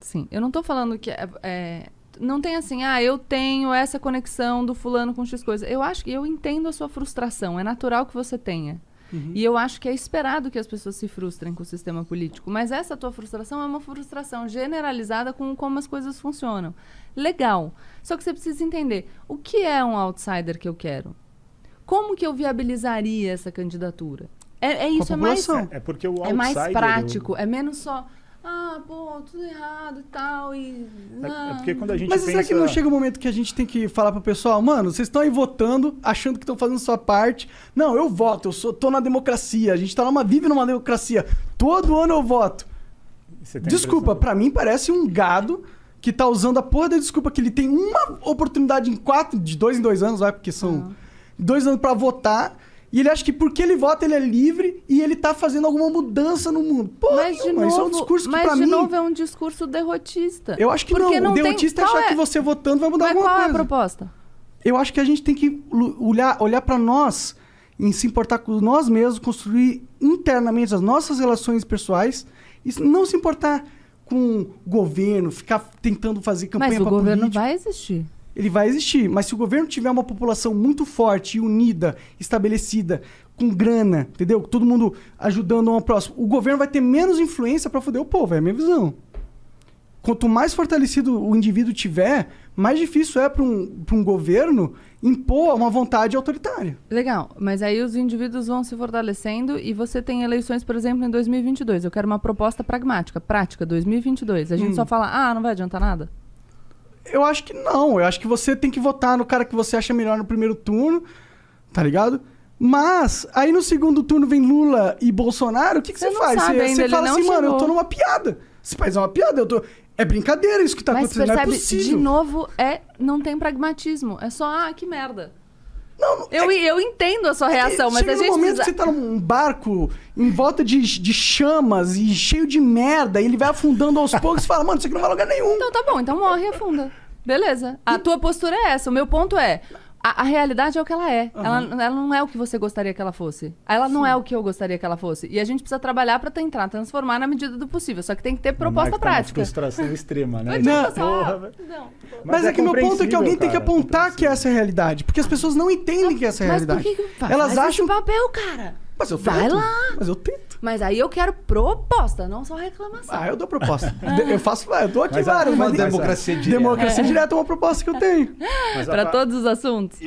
Sim, eu não tô falando que não tem assim, eu tenho essa conexão do fulano com X coisa. Eu acho que eu entendo a sua frustração, é natural que você tenha. E eu acho que é esperado que as pessoas se frustrem com o sistema político. Mas essa tua frustração é uma frustração generalizada com como as coisas funcionam. Legal. Só que você precisa entender, o que é um outsider que eu quero? Como que eu viabilizaria essa candidatura? Isso, É porque o outsider... É mais prático, é menos só... tudo errado e tal, É porque quando a gente Mas pensa... será que não chega um momento que a gente tem que falar pro pessoal, mano, vocês estão aí votando, achando que estão fazendo sua parte. Não, eu voto, tô na democracia, a gente vive numa democracia. Todo ano eu voto. Desculpa, pra mim parece um gado que tá usando a porra da desculpa que ele tem uma oportunidade de 2 em 2 anos, porque são 2 anos pra votar. E ele acha que porque ele vota, ele é livre e ele tá fazendo alguma mudança no mundo. Pô, isso é um discurso que pra mim... Mas, de novo, é um discurso derrotista. Eu acho que porque não. O derrotista é achar que você votando vai mudar alguma coisa. Mas qual é a proposta? Eu acho que a gente tem que olhar pra nós e se importar com nós mesmos, construir internamente as nossas relações pessoais e não se importar com o governo, ficar tentando fazer campanha pra político. Mas o governo vai existir. Ele vai existir, mas se o governo tiver uma população muito forte, unida, estabelecida, com grana, entendeu? Todo mundo ajudando um ao próximo, o governo vai ter menos influência pra foder o povo, é a minha visão. Quanto mais fortalecido o indivíduo tiver, mais difícil é para um governo impor uma vontade autoritária. Legal, mas aí os indivíduos vão se fortalecendo e você tem eleições, por exemplo, em 2022. Eu quero uma proposta pragmática, prática, 2022. A gente só fala, não vai adiantar nada? Eu acho que não. Eu acho que você tem que votar no cara que você acha melhor no primeiro turno, tá ligado? Mas, aí no segundo turno vem Lula e Bolsonaro, o que você faz? Você fala assim, mano, eu tô numa piada. Esse país é uma piada, é brincadeira isso que tá acontecendo, percebe, não é possível. De novo, não tem pragmatismo. É só, que merda. Não, eu entendo a sua reação, mas a gente momento que você tá num barco em volta de chamas e cheio de merda, e ele vai afundando aos poucos e fala, mano, isso aqui não vai a lugar nenhum. Então tá bom, então morre e afunda. Beleza. A tua postura é essa. O meu ponto é, a realidade é o que ela é. Ela não é o que você gostaria que ela fosse. Ela não é o que eu gostaria que ela fosse. E a gente precisa trabalhar pra tentar transformar na medida do possível. Só que tem que ter proposta prática. Uma frustração extrema, né? Mas é que meu ponto é que alguém tem que apontar que essa é a realidade. Porque as pessoas não entendem que essa é a realidade. Mas por que faz? Elas acham esse papel, cara. Mas eu tento. Vai lá. Mas eu tento. Mas aí eu quero proposta, não só reclamação. Eu dou proposta. Eu dou aqui várias. Uma democracia direta. Democracia direta é uma proposta que eu tenho. Pra todos os assuntos.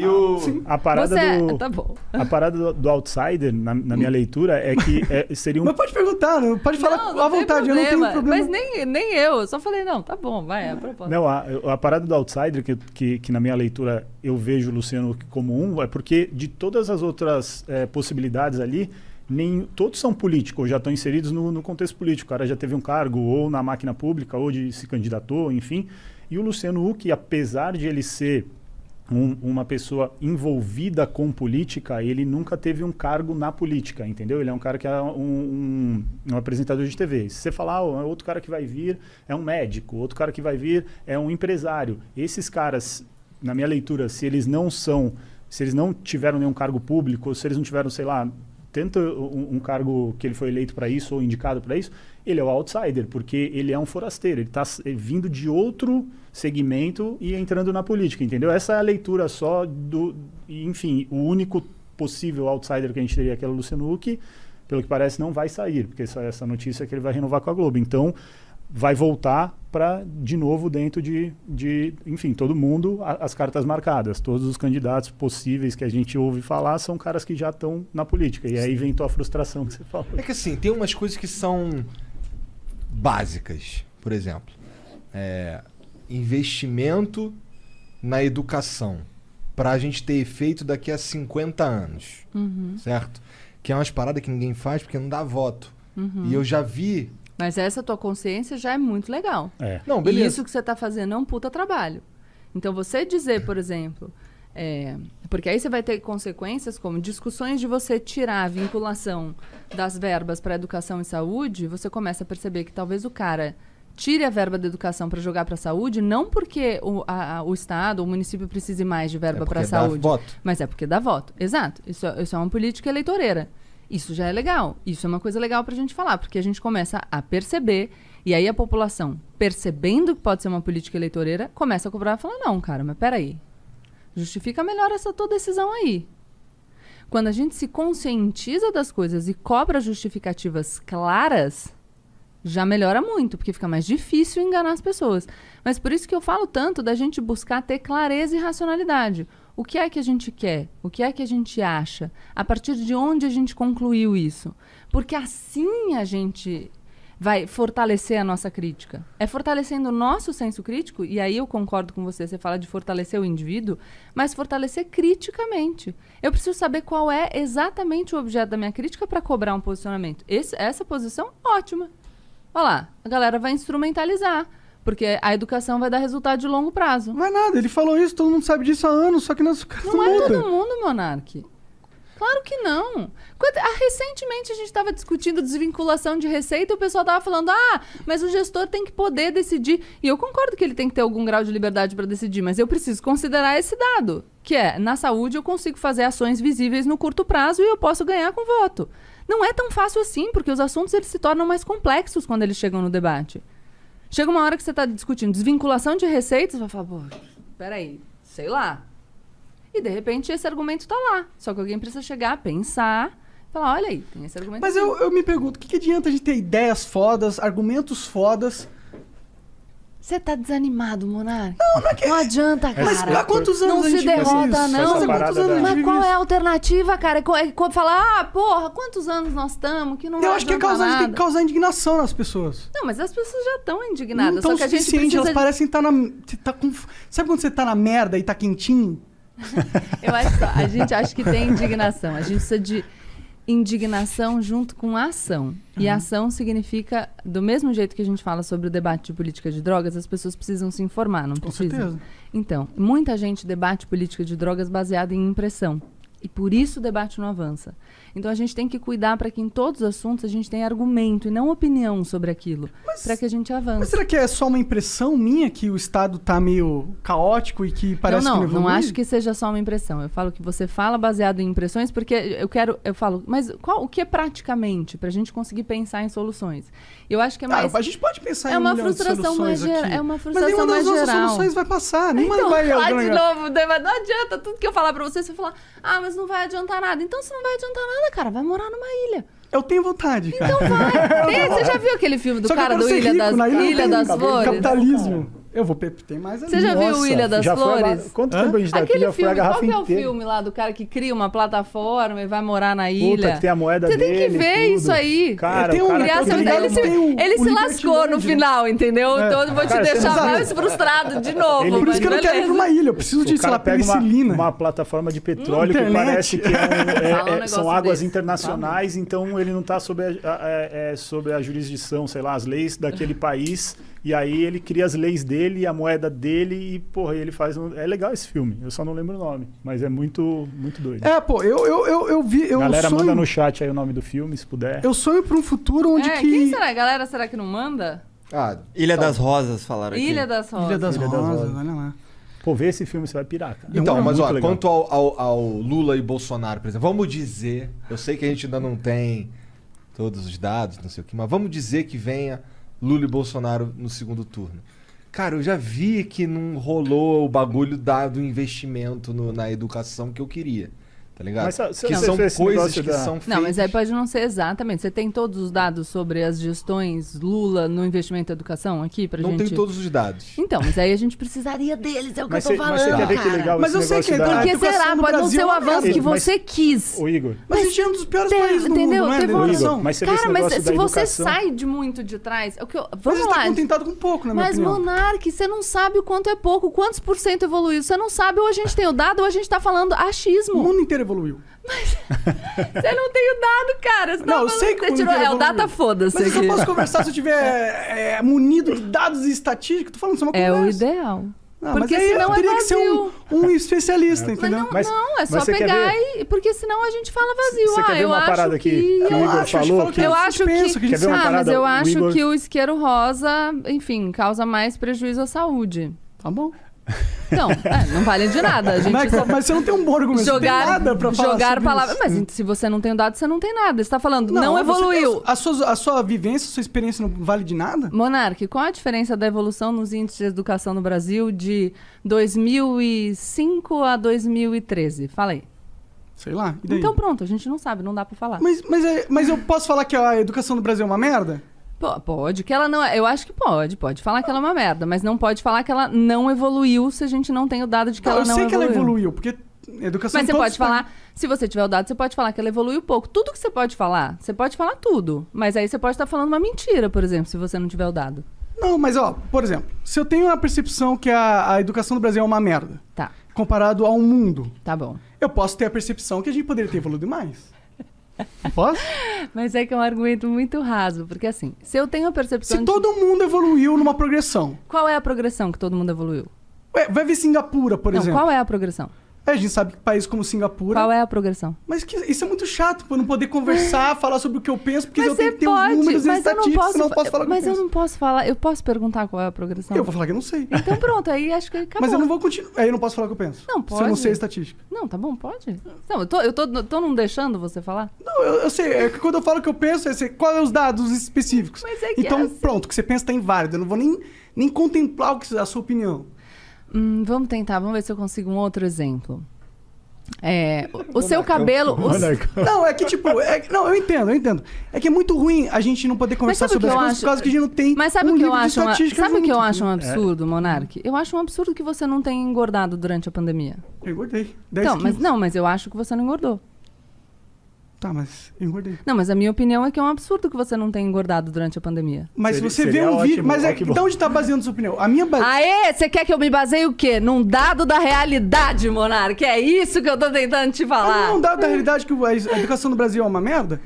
A parada Tá bom. A parada do outsider, na minha leitura, é que seria um... Mas pode perguntar, pode falar à vontade, eu não tenho problema. Mas nem eu só falei, não, tá bom, vai, é a proposta. Não, a parada do outsider, que na minha leitura eu vejo o Luciano como é porque de todas as outras possibilidades ali, todos são políticos, já estão inseridos no contexto político. O cara já teve um cargo ou na máquina pública, ou se candidatou, enfim. E o Luciano Huck, apesar de ele ser uma pessoa envolvida com política, ele nunca teve um cargo na política, entendeu? Ele é um cara que é um apresentador de TV. Se você falar, outro cara que vai vir é um médico, outro cara que vai vir é um empresário. Esses caras, na minha leitura, se eles não tiveram nenhum cargo público, ou se eles não tiveram, sei lá, um cargo que ele foi eleito para isso ou indicado para isso, ele é o outsider, porque ele é um forasteiro, ele está vindo de outro segmento e entrando na política, entendeu? Essa é a leitura só enfim, o único possível outsider que a gente teria, que é o Luciano Huck, pelo que parece não vai sair, porque essa notícia é que ele vai renovar com a Globo, então vai voltar para, de novo, dentro de enfim, todo mundo, as cartas marcadas. Todos os candidatos possíveis que a gente ouve falar são caras que já estão na política. E aí vem tua frustração que você falou. É que assim, tem umas coisas que são básicas. Por exemplo, investimento na educação para a gente ter efeito daqui a 50 anos. Certo? Que é umas paradas que ninguém faz porque não dá voto. E eu já vi... Mas essa tua consciência já é muito legal. Não, beleza. E isso que você está fazendo é um puta trabalho. Então, você dizer, por exemplo... porque aí você vai ter consequências como discussões de você tirar a vinculação das verbas para educação e saúde, você começa a perceber que talvez o cara tire a verba da educação para jogar para a saúde, não porque o Estado, o município precise mais de verba para a saúde. Voto. Mas é porque dá voto. Exato. Isso é uma política eleitoreira. Isso já é legal. Isso é uma coisa legal pra gente falar, porque a gente começa a perceber E aí a população, percebendo que pode ser uma política eleitoreira, começa a cobrar e fala, não, cara, mas peraí. Justifica melhor essa tua decisão aí. Quando a gente se conscientiza das coisas e cobra justificativas claras, já melhora muito, porque fica mais difícil enganar as pessoas. Mas por isso que eu falo tanto da gente buscar ter clareza e racionalidade. O que é que a gente quer? O que é que a gente acha? A partir de onde a gente concluiu isso? Porque assim a gente vai fortalecer a nossa crítica. É fortalecendo o nosso senso crítico, e aí eu concordo com você, você fala de fortalecer o indivíduo, mas fortalecer criticamente. Eu preciso saber qual é exatamente o objeto da minha crítica para cobrar um posicionamento. Essa posição, ótima. Olha lá, a galera vai instrumentalizar, porque a educação vai dar resultado de longo prazo. Não vai nada, ele falou isso, todo mundo sabe disso há anos, só que não é muda. Todo mundo, Monark. Claro que não. Recentemente a gente estava discutindo desvinculação de receita e o pessoal estava falando, mas o gestor tem que poder decidir. E eu concordo que ele tem que ter algum grau de liberdade para decidir, mas eu preciso considerar esse dado, que é, na saúde eu consigo fazer ações visíveis no curto prazo e eu posso ganhar com voto. Não é tão fácil assim, porque os assuntos eles se tornam mais complexos quando eles chegam no debate. Chega uma hora que você está discutindo desvinculação de receitas, você vai falar, pô, peraí, sei lá. E, de repente, esse argumento está lá. Só que alguém precisa chegar, pensar, falar, olha aí, tem esse argumento. Mas aqui. eu me pergunto, o que adianta a gente ter ideias fodas, argumentos fodas? Você tá desanimado, Monark? Não, não adianta, cara. Mas há quantos anos não a gente se derrota, não. Mas há quantos anos a gente Mas vive qual isso? é a alternativa, cara? É falar, porra, quantos anos nós estamos que não Eu vai acho que adiantar a gente tem nada. que causar indignação nas pessoas. Não, mas as pessoas já estão indignadas. Não estão só que a gente suficiente, precisa... elas parecem estar Sabe quando você tá na merda e tá quentinho? Eu acho que a gente acha que tem indignação. A gente precisa de indignação junto com ação. E ação significa, do mesmo jeito que a gente fala sobre o debate de política de drogas, as pessoas precisam se informar, não precisam? Com certeza. Então, muita gente debate política de drogas baseada em impressão. E por isso o debate não avança. Então a gente tem que cuidar para que em todos os assuntos a gente tenha argumento e não opinião sobre aquilo, para que a gente avance. Mas será que é só uma impressão minha que o Estado tá meio caótico e que parece que não evolui? Não acho que seja só uma impressão. Eu falo que você fala baseado em impressões porque eu falo, mas o que é praticamente para a gente conseguir pensar em soluções? Eu acho que é mais... a gente pode pensar é em uma milhão de frustração mais soluções aqui. É uma Mas frustração nenhuma das mais nossas geral. soluções vai passar. Nenhuma Então, vai lá de ganhar. novo, não adianta. Tudo que eu falar pra você falar, mas não vai adiantar nada. Então, se não vai adiantar nada, cara, vai morar numa ilha. Eu tenho vontade, cara. Então vai. Você já viu aquele filme do Só que eu cara quero do ser Ilha rico, na Ilha das Flores? Capitalismo. Eu vou tem mais ali. Você já viu o Ilha das já foi Flores? Quanto tempo a gente tá aqui? Aquele Já foi a filme, qual garrafa que é o inteira. filme lá do cara que cria uma plataforma e vai morar na ilha? Puta, que tem a moeda Você dele. tem que ver tudo. isso aí. Cara, Tem o um cara Criar todo seu- ligado ele se, no- ele se o lascou no Libertinland, final, entendeu? Então eu vou te Cara, deixar exato. mais frustrado de novo. Ele- Por isso que eu não quero ir pra uma ilha. Eu preciso de, O sei lá, cara pega penicilina. uma plataforma de petróleo que Internet. parece que Fala um são negócio águas desse. internacionais, então ele não está sob sobre a jurisdição, sei lá, as leis daquele país. E aí ele cria as leis dele, a moeda dele e, porra, ele faz... É legal esse filme, eu só não lembro o nome, mas é muito, muito doido. Pô, eu vi... Galera, sonho, manda no chat aí o nome do filme, se puder. Eu sonho pra um futuro onde que... Quem será? Galera, será que não manda? Tá. Ilha das Rosas, falaram aqui. Ilha das Rosas. Ilha das Ilha das Rosas, Rosas. olha lá. Pô, vê esse filme, você vai pirar, cara. Então, É mas muito ó, legal. quanto ao Lula e Bolsonaro, por exemplo, vamos dizer, eu sei que a gente ainda não tem todos os dados, não sei o que, mas vamos dizer que venha Lula e Bolsonaro no segundo turno. Cara, eu já vi que não rolou o bagulho do investimento na educação que eu queria. Tá ligado? Mas se que você são fez esse coisas negócio que da- são feitas. Não, mas aí pode não ser exatamente. Você tem todos os dados sobre as gestões Lula no investimento em educação aqui pra Não gente? tem todos os dados. Então, mas aí a gente precisaria deles, é o que Mas eu tô você falando, quer ver que cara. legal Mas esse eu sei negócio que da... a Porque educação será? no Pode não Brasil ser o é uma avanço merda. que Mas- você quis. Ô, Igor, Mas a gente é um dos piores países do Entendeu? mundo, não é? Teve da uma- educação. Igor, mas você vê esse Cara, mas negócio se da você educação... sai de muito de trás... É o que eu, Mas vamos a gente lá. tá contentado com pouco, na minha Mas, opinião. Monark, você não sabe o quanto é pouco. Quantos por cento evoluiu? Você não sabe, ou a gente tem o dado, ou a gente tá falando O achismo. mundo inteiro evoluiu. Você não tem o dado, cara. Você Não, eu tá sei que o falando- mundo você tirou- inteiro É o evoluiu. data foda-se Mas eu só aqui. posso conversar se eu tiver munido de dados e estatísticas. Tô falando, isso é uma É o conversa. ideal. Não, Porque mas aí senão eu é teria que ser vazio. um especialista, entendeu? Mas- Não, é só mas você quer pegar ver- e... Porque senão a gente fala vazio. Você quer ver eu uma acho parada que... que o Igor acho, a gente falou? falou que Eu acho pensa, que... que a gente Quer ver uma mas parada? eu O acho Igor- que o isqueiro rosa, enfim, causa mais prejuízo à saúde. Tá bom. Então, não vale de nada. A gente Mas você não tem um bom argumento, você não tem nada pra falar sobre palavras. isso. Mas se você não tem o dado, você não tem nada. Você tá falando, não evoluiu. A sua vivência, a sua experiência não vale de nada? Monark, qual a diferença da evolução nos índices de educação no Brasil de 2005 a 2013? Fala aí. Sei lá, e daí? Então pronto, a gente não sabe, não dá pra falar. Mas eu posso falar que a educação no Brasil é uma merda? Pode, que ela não... Eu acho que pode falar que ela é uma merda, mas não pode falar que ela não evoluiu se a gente não tem o dado de que ela não evoluiu. Eu sei que ela evoluiu, porque educação... Mas você pode falar... Se você tiver o dado, você pode falar que ela evoluiu pouco. Tudo que você pode falar tudo. Mas aí você pode estar falando uma mentira, por exemplo, se você não tiver o dado. Não, mas por exemplo, se eu tenho a percepção que a educação no Brasil é uma merda, tá, comparado ao mundo, tá bom, eu posso ter a percepção que a gente poderia ter evoluído mais. Não posso? Mas é que é um argumento muito raso, porque assim, se eu tenho a percepção Se todo mundo evoluiu numa progressão... Qual é a progressão que todo mundo evoluiu? Vai ver Singapura, por exemplo. Qual é a progressão? A gente sabe que países como Singapura... Qual é a progressão? Mas isso é muito chato, pra eu não poder conversar, falar sobre o que eu penso, porque eu tenho que ter os pode, números e mas eu estatísticas, senão eu posso falar o que Mas eu não posso falar, eu posso perguntar qual é a progressão? Eu vou falar que eu não sei. Então pronto, aí acho que acabou. Mas eu não vou continuar, aí eu não posso falar o que eu penso. Não, pode. Se eu não sei a estatística. Não, tá bom, pode. Não, eu tô não deixando você falar? Não, eu sei, é que quando eu falo o que eu penso, é qual é os dados específicos. Mas é que então, é assim. pronto, o que você pensa tá inválido, eu não vou nem contemplar a sua opinião. Vamos tentar, vamos ver se eu consigo um outro exemplo. O seu cabelo... Não, é que tipo... não, eu entendo. É que é muito ruim a gente não poder conversar sobre as coisas por causa que a gente não tem livro de estatística Sabe o que eu acho um junto. absurdo, Monark? Eu acho um absurdo que você não tenha engordado durante a pandemia. Eu engordei. 10 Então, quilos. mas eu acho que você não engordou. Tá, mas eu engordei. Não, mas a minha opinião é que é um absurdo que você não tenha engordado durante a pandemia. Mas se você vê um vídeo... Mas de onde tá baseando sua opinião? A minha base... Aê, você quer que eu me baseie o quê? Num dado da realidade, Monark. É isso que eu tô tentando te falar. Não é um dado da realidade que a educação no Brasil é uma merda?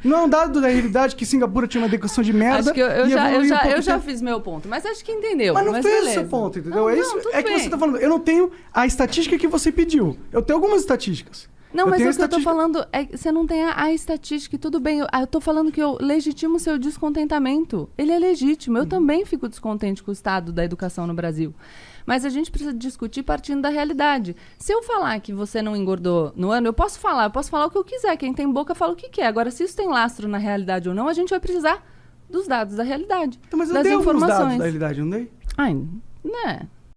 Não é um dado da realidade que Singapura tinha uma educação de merda? Acho que eu já fiz meu ponto, mas acho que entendeu. Mas não fez beleza. seu ponto, entendeu? Não, é isso. tudo É que bem. você tá falando. Eu não tenho a estatística que você pediu. Eu tenho algumas estatísticas. Não, mas tenho o que eu tô falando é que você não tem a estatística e tudo bem. Eu tô falando que eu legitimo o seu descontentamento. Ele é legítimo. Eu também fico descontente com o estado da educação no Brasil. Mas a gente precisa discutir partindo da realidade. Se eu falar que você não engordou no ano, eu posso falar o que eu quiser. Quem tem boca fala o que quer. Agora, se isso tem lastro na realidade ou não, a gente vai precisar dos dados da realidade. Então, mas eu das dei alguns informações. dados da realidade, não dei? Ai, né?